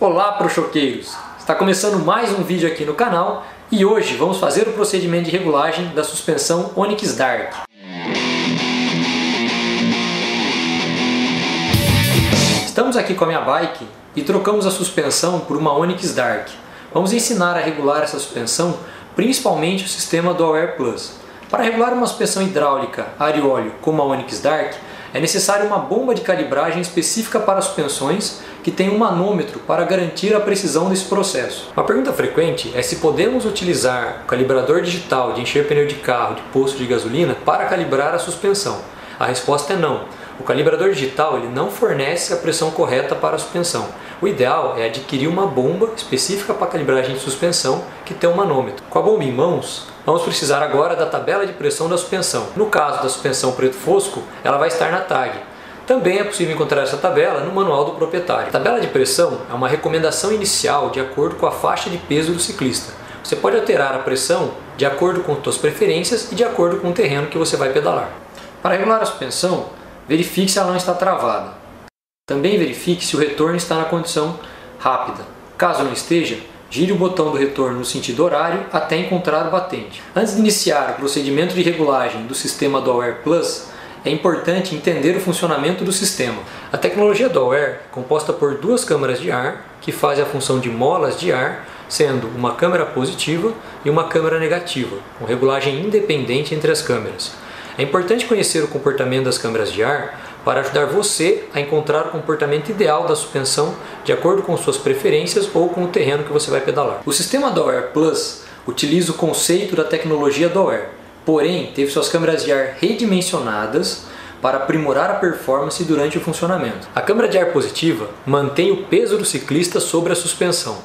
Olá, prochoqueiros! Está começando mais um vídeo aqui no canal e hoje vamos fazer o procedimento de regulagem da suspensão Onix Dark. Estamos aqui com a minha bike e trocamos a suspensão por uma Onix Dark. Vamos ensinar a regular essa suspensão, principalmente o sistema Dual Air Plus. Para regular uma suspensão hidráulica ar e óleo como a Onix Dark, é necessário uma bomba de calibragem específica para suspensões que tem um manômetro para garantir a precisão desse processo. Uma pergunta frequente é se podemos utilizar o calibrador digital de encher pneu de carro de posto de gasolina para calibrar a suspensão. A resposta é não. O calibrador digital ele não fornece a pressão correta para a suspensão. O ideal é adquirir uma bomba específica para calibragem de suspensão que tem um manômetro. Com a bomba em mãos, vamos precisar agora da tabela de pressão da suspensão. No caso da suspensão preto fosco, ela vai estar na tag. Também é possível encontrar essa tabela no manual do proprietário. A tabela de pressão é uma recomendação inicial de acordo com a faixa de peso do ciclista. Você pode alterar a pressão de acordo com suas preferências e de acordo com o terreno que você vai pedalar. Para regular a suspensão, verifique se ela não está travada. Também verifique se o retorno está na condição rápida. Caso não esteja, gire o botão do retorno no sentido horário até encontrar o batente. Antes de iniciar o procedimento de regulagem do sistema Dual Air Plus, é importante entender o funcionamento do sistema. A tecnologia Dual Air é composta por duas câmaras de ar que fazem a função de molas de ar, sendo uma câmara positiva e uma câmara negativa, com regulagem independente entre as câmeras. É importante conhecer o comportamento das câmaras de ar para ajudar você a encontrar o comportamento ideal da suspensão de acordo com suas preferências ou com o terreno que você vai pedalar. O sistema Dual Air Plus utiliza o conceito da tecnologia Dual Air, porém teve suas câmaras de ar redimensionadas para aprimorar a performance durante o funcionamento. A câmara de ar positiva mantém o peso do ciclista sobre a suspensão.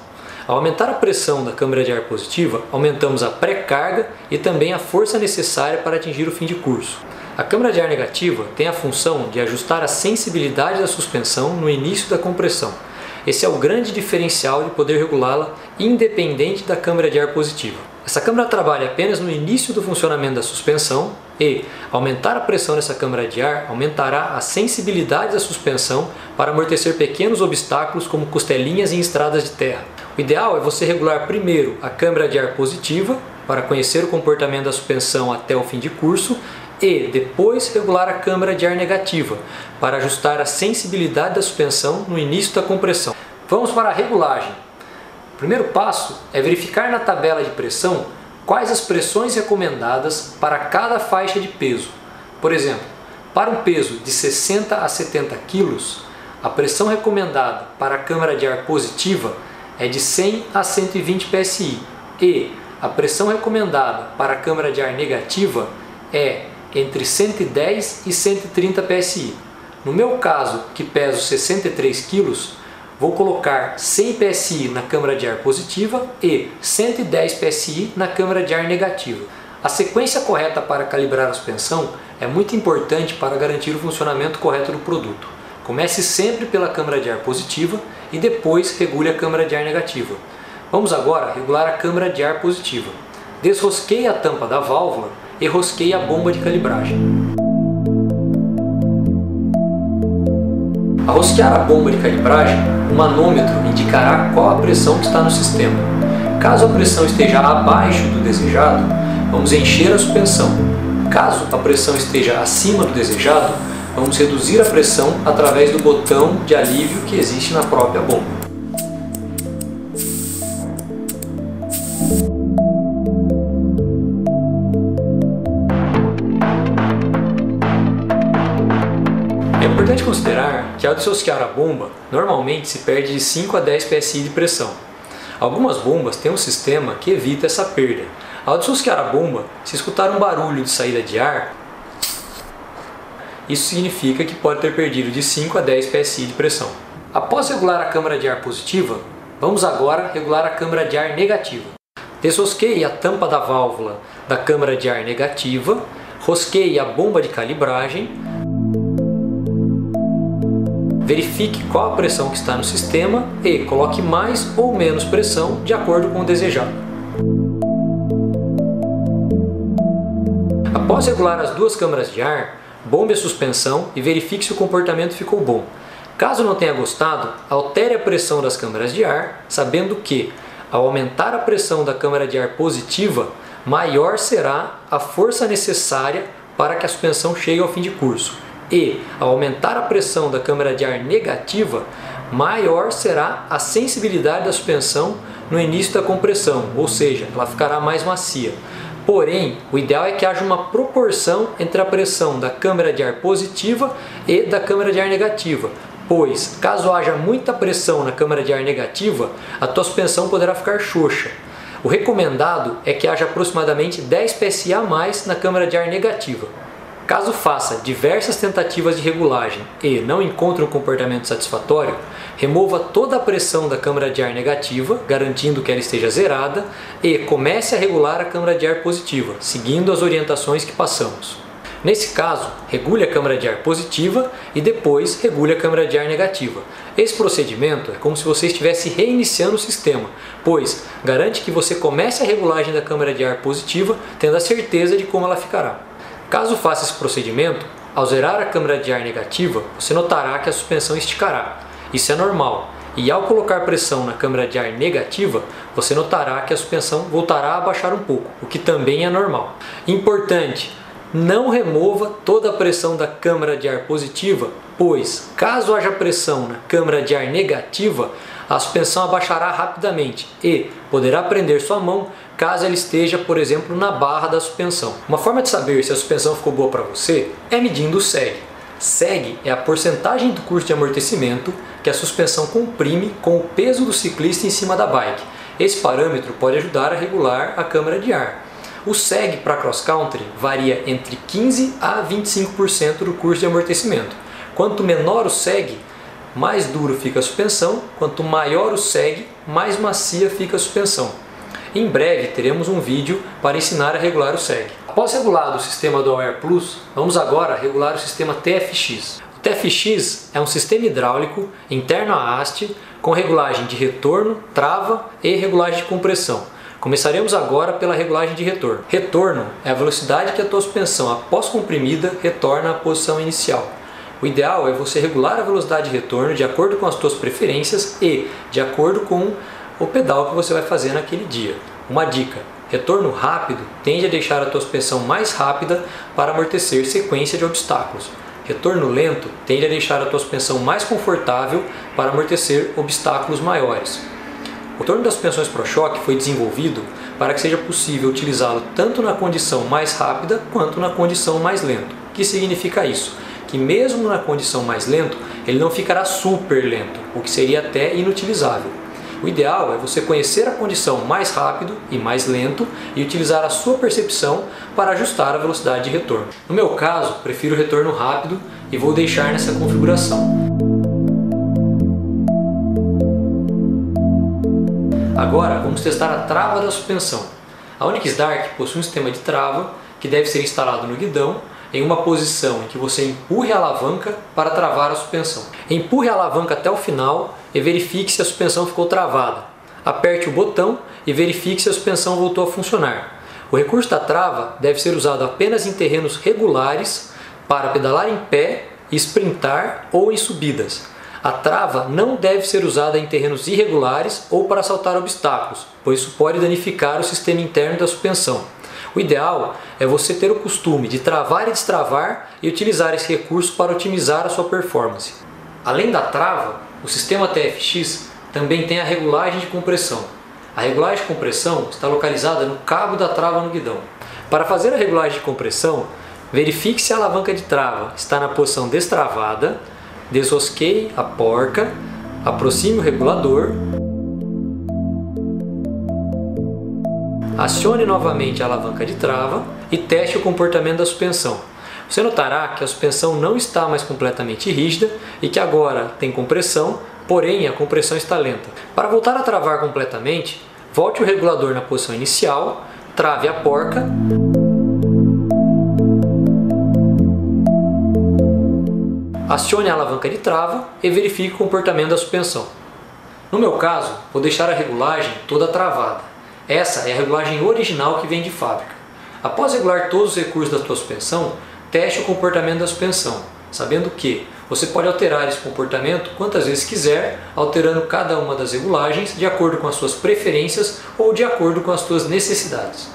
Ao aumentar a pressão da câmara de ar positiva, aumentamos a pré-carga e também a força necessária para atingir o fim de curso. A câmara de ar negativa tem a função de ajustar a sensibilidade da suspensão no início da compressão. Esse é o grande diferencial de poder regulá-la independente da câmara de ar positiva. Essa câmara trabalha apenas no início do funcionamento da suspensão e, aumentar a pressão dessa câmara de ar, aumentará a sensibilidade da suspensão para amortecer pequenos obstáculos como costelinhas em estradas de terra. O ideal é você regular primeiro a câmara de ar positiva para conhecer o comportamento da suspensão até o fim de curso e depois regular a câmara de ar negativa para ajustar a sensibilidade da suspensão no início da compressão. Vamos para a regulagem. O primeiro passo é verificar na tabela de pressão quais as pressões recomendadas para cada faixa de peso. Por exemplo, para um peso de 60 a 70 kg, a pressão recomendada para a câmara de ar positiva é de 100 a 120 psi e a pressão recomendada para a câmara de ar negativa é entre 110 e 130 psi. No meu caso, que peso 63 kg, vou colocar 100 psi na câmara de ar positiva e 110 psi na câmara de ar negativa. A sequência correta para calibrar a suspensão é muito importante para garantir o funcionamento correto do produto. Comece sempre pela câmara de ar positiva e depois regule a câmara de ar negativa. Vamos agora regular a câmara de ar positiva. Desrosqueie a tampa da válvula e rosqueie a bomba de calibragem. Ao rosquear a bomba de calibragem, o manômetro indicará qual a pressão que está no sistema. Caso a pressão esteja abaixo do desejado, vamos encher a suspensão. Caso a pressão esteja acima do desejado, vamos reduzir a pressão através do botão de alívio que existe na própria bomba. É importante considerar que ao desrosquear a bomba, normalmente se perde de 5 a 10 psi de pressão. Algumas bombas têm um sistema que evita essa perda. Ao desrosquear a bomba, se escutar um barulho de saída de ar, isso significa que pode ter perdido de 5 a 10 psi de pressão. Após regular a câmara de ar positiva, vamos agora regular a câmara de ar negativa. Desrosqueie a tampa da válvula da câmara de ar negativa, rosqueie a bomba de calibragem, verifique qual a pressão que está no sistema e coloque mais ou menos pressão de acordo com o desejado. Após regular as duas câmaras de ar, bombe a suspensão e verifique se o comportamento ficou bom. Caso não tenha gostado, altere a pressão das câmaras de ar, sabendo que, ao aumentar a pressão da câmara de ar positiva, maior será a força necessária para que a suspensão chegue ao fim de curso. E, ao aumentar a pressão da câmara de ar negativa, maior será a sensibilidade da suspensão no início da compressão, ou seja, ela ficará mais macia. Porém, o ideal é que haja uma proporção entre a pressão da câmara de ar positiva e da câmara de ar negativa, pois, caso haja muita pressão na câmara de ar negativa, a tua suspensão poderá ficar xoxa. O recomendado é que haja aproximadamente 10 psi a mais na câmara de ar negativa. Caso faça diversas tentativas de regulagem e não encontre um comportamento satisfatório, remova toda a pressão da câmara de ar negativa, garantindo que ela esteja zerada, e comece a regular a câmara de ar positiva, seguindo as orientações que passamos. Nesse caso, regule a câmara de ar positiva e depois regule a câmara de ar negativa. Esse procedimento é como se você estivesse reiniciando o sistema, pois garante que você comece a regulagem da câmara de ar positiva, tendo a certeza de como ela ficará. Caso faça esse procedimento, ao zerar a câmara de ar negativa, você notará que a suspensão esticará. Isso é normal. E ao colocar pressão na câmara de ar negativa, você notará que a suspensão voltará a baixar um pouco, o que também é normal. Importante, não remova toda a pressão da câmara de ar positiva, pois, caso haja pressão na câmara de ar negativa, a suspensão abaixará rapidamente e poderá prender sua mão caso ela esteja, por exemplo, na barra da suspensão. Uma forma de saber se a suspensão ficou boa para você é medindo o seg. Seg é a porcentagem do curso de amortecimento que a suspensão comprime com o peso do ciclista em cima da bike. Esse parâmetro pode ajudar a regular a câmara de ar. O seg para cross country varia entre 15% a 25% do curso de amortecimento. Quanto menor o seg, mais duro fica a suspensão, quanto maior o seg, mais macia fica a suspensão. Em breve teremos um vídeo para ensinar a regular o seg. Após regulado o sistema do Air Plus, vamos agora regular o sistema TFX. O TFX é um sistema hidráulico interno à haste com regulagem de retorno, trava e regulagem de compressão. Começaremos agora pela regulagem de retorno. Retorno é a velocidade que a tua suspensão, após comprimida, retorna à posição inicial. O ideal é você regular a velocidade de retorno de acordo com as tuas preferências e de acordo com o pedal que você vai fazer naquele dia. Uma dica: retorno rápido tende a deixar a tua suspensão mais rápida para amortecer sequência de obstáculos. Retorno lento tende a deixar a tua suspensão mais confortável para amortecer obstáculos maiores. O retorno das suspensões Pro-Choque foi desenvolvido para que seja possível utilizá-lo tanto na condição mais rápida quanto na condição mais lenta. O que significa isso? Que mesmo na condição mais lento, ele não ficará super lento, o que seria até inutilizável. O ideal é você conhecer a condição mais rápido e mais lento e utilizar a sua percepção para ajustar a velocidade de retorno. No meu caso, prefiro o retorno rápido e vou deixar nessa configuração. Agora vamos testar a trava da suspensão. A Onix Dark possui um sistema de trava que deve ser instalado no guidão em uma posição em que você empurre a alavanca para travar a suspensão. Empurre a alavanca até o final e verifique se a suspensão ficou travada. Aperte o botão e verifique se a suspensão voltou a funcionar. O recurso da trava deve ser usado apenas em terrenos regulares para pedalar em pé, sprintar ou em subidas. A trava não deve ser usada em terrenos irregulares ou para saltar obstáculos, pois isso pode danificar o sistema interno da suspensão. O ideal é você ter o costume de travar e destravar e utilizar esse recurso para otimizar a sua performance. Além da trava, o sistema TFX também tem a regulagem de compressão. A regulagem de compressão está localizada no cabo da trava no guidão. Para fazer a regulagem de compressão, verifique se a alavanca de trava está na posição destravada, desrosqueie a porca, aproxime o regulador, acione novamente a alavanca de trava e teste o comportamento da suspensão. Você notará que a suspensão não está mais completamente rígida e que agora tem compressão, porém a compressão está lenta. Para voltar a travar completamente, volte o regulador na posição inicial, trave a porca, acione a alavanca de trava e verifique o comportamento da suspensão. No meu caso, vou deixar a regulagem toda travada. Essa é a regulagem original que vem de fábrica. Após regular todos os recursos da tua suspensão, teste o comportamento da suspensão, sabendo que Você pode alterar esse comportamento quantas vezes quiser, alterando cada uma das regulagens de acordo com as suas preferências ou de acordo com as suas necessidades.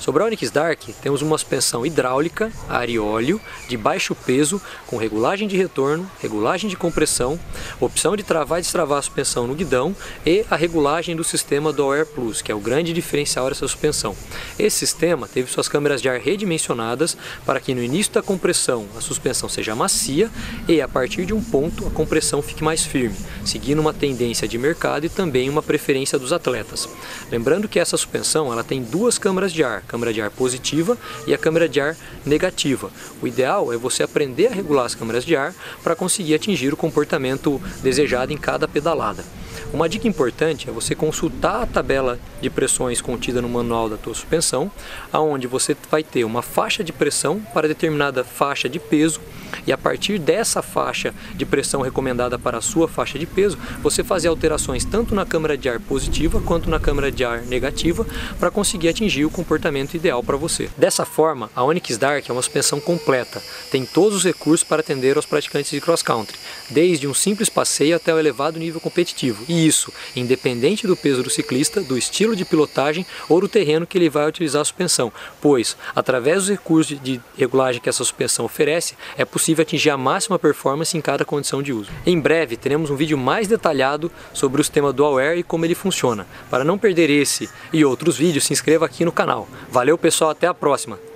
Sobre a Onyx Dark, temos uma suspensão hidráulica, ar e óleo, de baixo peso, com regulagem de retorno, regulagem de compressão, opção de travar e destravar a suspensão no guidão e a regulagem do sistema do Air Plus, que é o grande diferencial dessa suspensão. Esse sistema teve suas câmeras de ar redimensionadas para que no início da compressão a suspensão seja macia e a partir de um ponto a compressão fique mais firme, seguindo uma tendência de mercado e também uma preferência dos atletas. Lembrando que essa suspensão ela tem duas câmaras de ar, câmara de ar positiva e a câmara de ar negativa. O ideal é você aprender a regular as câmaras de ar para conseguir atingir o comportamento desejado em cada pedalada. Uma dica importante é você consultar a tabela de pressões contida no manual da tua suspensão, onde você vai ter uma faixa de pressão para determinada faixa de peso e a partir dessa faixa de pressão recomendada para a sua faixa de peso, você fazer alterações tanto na câmara de ar positiva quanto na câmara de ar negativa para conseguir atingir o comportamento ideal para você. Dessa forma, a Onyx Dark é uma suspensão completa, tem todos os recursos para atender aos praticantes de cross country, desde um simples passeio até o elevado nível competitivo. E isso, independente do peso do ciclista, do estilo de pilotagem ou do terreno que ele vai utilizar a suspensão, pois, através dos recursos de regulagem que essa suspensão oferece, é possível atingir a máxima performance em cada condição de uso. Em breve, teremos um vídeo mais detalhado sobre o sistema Dual Air e como ele funciona. Para não perder esse e outros vídeos, se inscreva aqui no canal. Valeu pessoal, até a próxima!